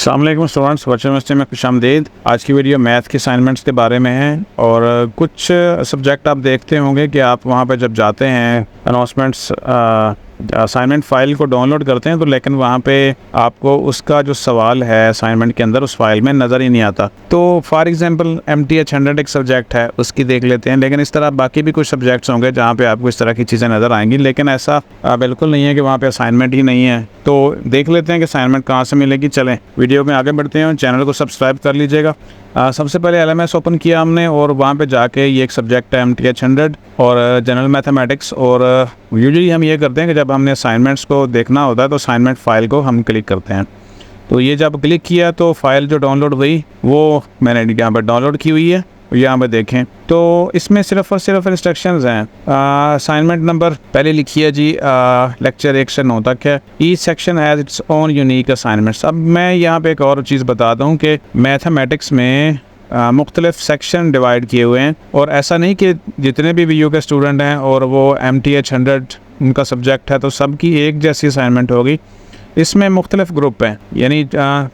अस्सलाम वालेकुम students, virtual university में खुशामदीद। आज की वीडियो मैथ के असाइनमेंट्स के बारे में है और कुछ सब्जेक्ट आप देखते होंगे कि आप वहाँ पे जब जाते हैं अनाउंसमेंट्स असाइनमेंट फ़ाइल को डाउनलोड करते हैं तो लेकिन वहाँ पे आपको उसका जो सवाल है असाइनमेंट के अंदर उस फाइल में नज़र ही नहीं आता। तो फॉर एग्जांपल MTH 100 एक सब्जेक्ट है, उसकी देख लेते हैं। लेकिन इस तरह बाकी भी कुछ सब्जेक्ट्स होंगे जहाँ पे आपको इस तरह की चीज़ें नज़र आएंगी, लेकिन ऐसा बिल्कुल नहीं है कि वहाँ पे असाइनमेंट ही नहीं है। तो देख लेते हैं कि असाइनमेंट कहाँ से मिलेगी। चलें वीडियो में आगे बढ़ते हैं। चैनल को सब्सक्राइब कर लीजिएगा। सबसे पहले LMS ओपन किया हमने और वहाँ पे जाके ये एक सब्जेक्ट है MTH 100 और जनरल मैथमेटिक्स। और यूजुअली हम ये करते हैं कि जब हमने असाइनमेंट्स को देखना होता है तो असाइनमेंट फ़ाइल को हम क्लिक करते हैं। तो ये जब क्लिक किया तो फ़ाइल जो डाउनलोड हुई वो मैंने यहाँ पर डाउनलोड की हुई है। यहाँ पे देखें तो इसमें सिर्फ और सिर्फ इंस्ट्रक्शंस हैं। असाइनमेंट नंबर पहले लिखिए जी, लेक्चर 1 से 9 तक है। Each section has its own unique assignments. अब मैं यहाँ पे एक और चीज़ बताता हूँ कि मैथमेटिक्स में मुख्तलिफ सेक्शन डिवाइड किए हुए हैं और ऐसा नहीं कि जितने भी BU के स्टूडेंट हैं और वो MTH 100 उनका सब्जेक्ट है तो सबकी एक जैसी असाइनमेंट होगी। इसमें मुख्तलिफ ग्रुप हैं, यानी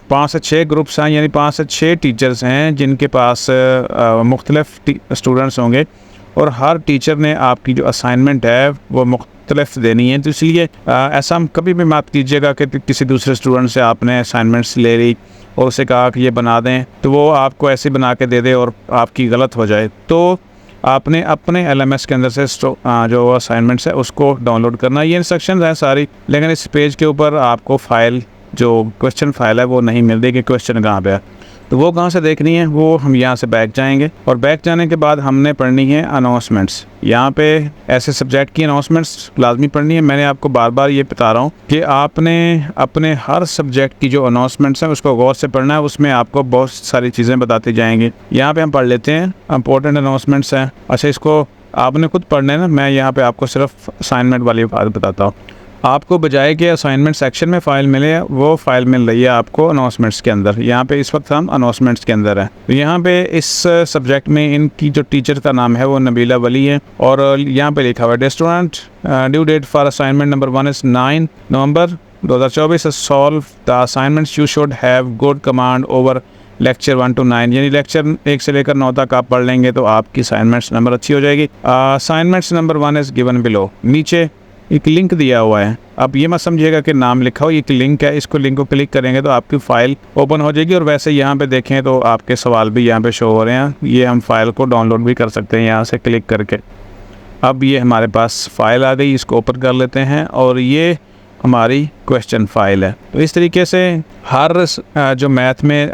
5 से 6 ग्रुप्स हैं, यानी 5 से 6 टीचर्स हैं जिनके पास मुख्तलिफ स्टूडेंट्स होंगे और हर टीचर ने आपकी जो असाइनमेंट है वो मुख्तलिफ देनी है। तो इसलिए ऐसा हम कभी भी मत कीजिएगा कि किसी दूसरे स्टूडेंट से आपने असाइनमेंट्स ले ली और उसे कहा कि ये बना दें तो वो आपको ऐसे बना के दे दे और आपकी गलत हो जाए। तो आपने अपने LMS के अंदर से जो असाइनमेंट्स है उसको डाउनलोड करना। ये इंस्ट्रक्शंस हैं सारी, लेकिन इस पेज के ऊपर आपको फ़ाइल जो क्वेश्चन फ़ाइल है वो नहीं मिल रही कि क्वेश्चन कहाँ पे है। तो वो कहाँ से देखनी है, वो हम यहाँ से बैक जाएंगे और बैक जाने के बाद हमने पढ़नी है अनाउंसमेंट्स। यहाँ पे ऐसे सब्जेक्ट की अनाउंसमेंट्स लाजमी पढ़नी है। मैंने आपको बार बार ये बता रहा हूँ कि आपने अपने हर सब्जेक्ट की जो अनाउंसमेंट्स हैं उसको गौर से पढ़ना है। उसमें आपको बहुत सारी चीज़ें बताती जाएंगी। यहाँ पे हम पढ़ लेते हैं इंपॉर्टेंट अनाउंसमेंट्स हैं। अच्छा, इसको आपने खुद पढ़ना है ना, मैं यहाँ पे आपको सिर्फ असाइनमेंट वाली बात बताता हूँ। आपको बजाय कि असाइनमेंट सेक्शन में फ़ाइल मिले वो फ़ाइल मिल रही है आपको अनाउंसमेंट्स के अंदर। यहाँ पे इस वक्त हम अनाउंसमेंट्स के अंदर हैं। तो यहाँ पे इस सब्जेक्ट में इनकी जो टीचर का नाम है वो नबीला वली है और यहाँ पे लिखा हुआ है student due date for assignment number 1 is 9 November 2024। Solve the assignments you should have good command over lecture 1 to 9, यानी लेक्चर 1 से लेकर 9 तक आप पढ़ लेंगे तो आपकी असाइनमेंट्स नंबर अच्छी हो जाएगी। Assignments number 1 is given below. नीचे एक लिंक दिया हुआ है। अब ये मत समझिएगा कि नाम लिखा हो, ये एक लिंक है। इसको लिंक को क्लिक करेंगे तो आपकी फ़ाइल ओपन हो जाएगी और वैसे यहाँ पे देखें तो आपके सवाल भी यहाँ पे शो हो रहे हैं। ये हम फ़ाइल को डाउनलोड भी कर सकते हैं यहाँ से क्लिक करके। अब ये हमारे पास फ़ाइल आ गई, इसको ओपन कर लेते हैं और ये हमारी क्वेश्चन फ़ाइल है। तो इस तरीके से हर जो मैथ में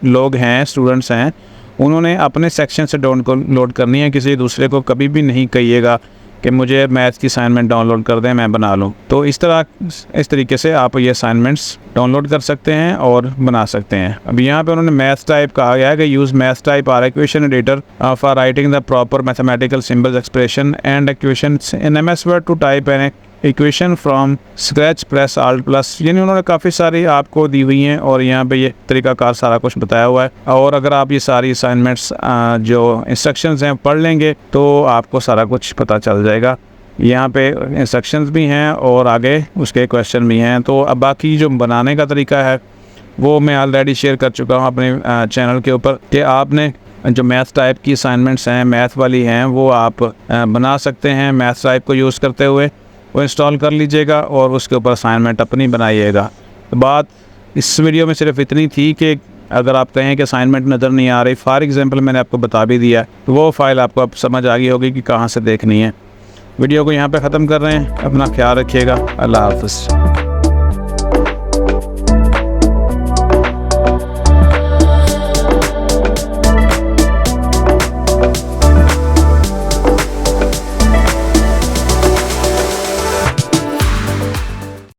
लोग हैं, स्टूडेंट्स हैं, उन्होंने अपने सेक्शन से डाउनलोड करनी है। किसी दूसरे को कभी भी नहीं कहिएगा कि मुझे मैथ की असाइनमेंट डाउनलोड कर दें, मैं बना लूँ। तो इस तरीके से आप ये असाइनमेंट्स डाउनलोड कर सकते हैं और बना सकते हैं। अब यहाँ पे उन्होंने मैथ टाइप कहा गया है कि use MathType or equation editor for writing the proper mathematical symbols expression and equations in MS Word to type an equation from scratch press Alt plus. यानी उन्होंने काफ़ी सारी आपको दी हुई हैं और यहाँ पे ये तरीकाकार सारा कुछ बताया हुआ है। और अगर आप ये सारी असाइनमेंट्स जो इंस्ट्रक्शंस हैं पढ़ लेंगे तो आपको सारा कुछ पता चल जाएगा। यहाँ पे इंस्ट्रक्शंस भी हैं और आगे उसके क्वेश्चन भी हैं। तो अब बाकी जो बनाने का तरीका है वो मैं ऑलरेडी शेयर कर चुका हूँ अपने चैनल के ऊपर कि आपने जो मैथ टाइप की असाइनमेंट्स हैं, मैथ वाली हैं, वो आप बना सकते हैं मैथ टाइप को यूज़ करते हुए। वो इंस्टॉल कर लीजिएगा और उसके ऊपर असाइनमेंट अपनी बनाइएगा। तो बात इस वीडियो में सिर्फ इतनी थी कि अगर आप कहें कि असाइनमेंट नज़र नहीं आ रही, फॉर एग्जांपल मैंने आपको बता भी दिया, तो वो फ़ाइल आपको अब समझ आ गई होगी कि कहाँ से देखनी है। वीडियो को यहाँ पे ख़त्म कर रहे हैं। अपना ख्याल रखिएगा। अल्लाह हाफ़िज़।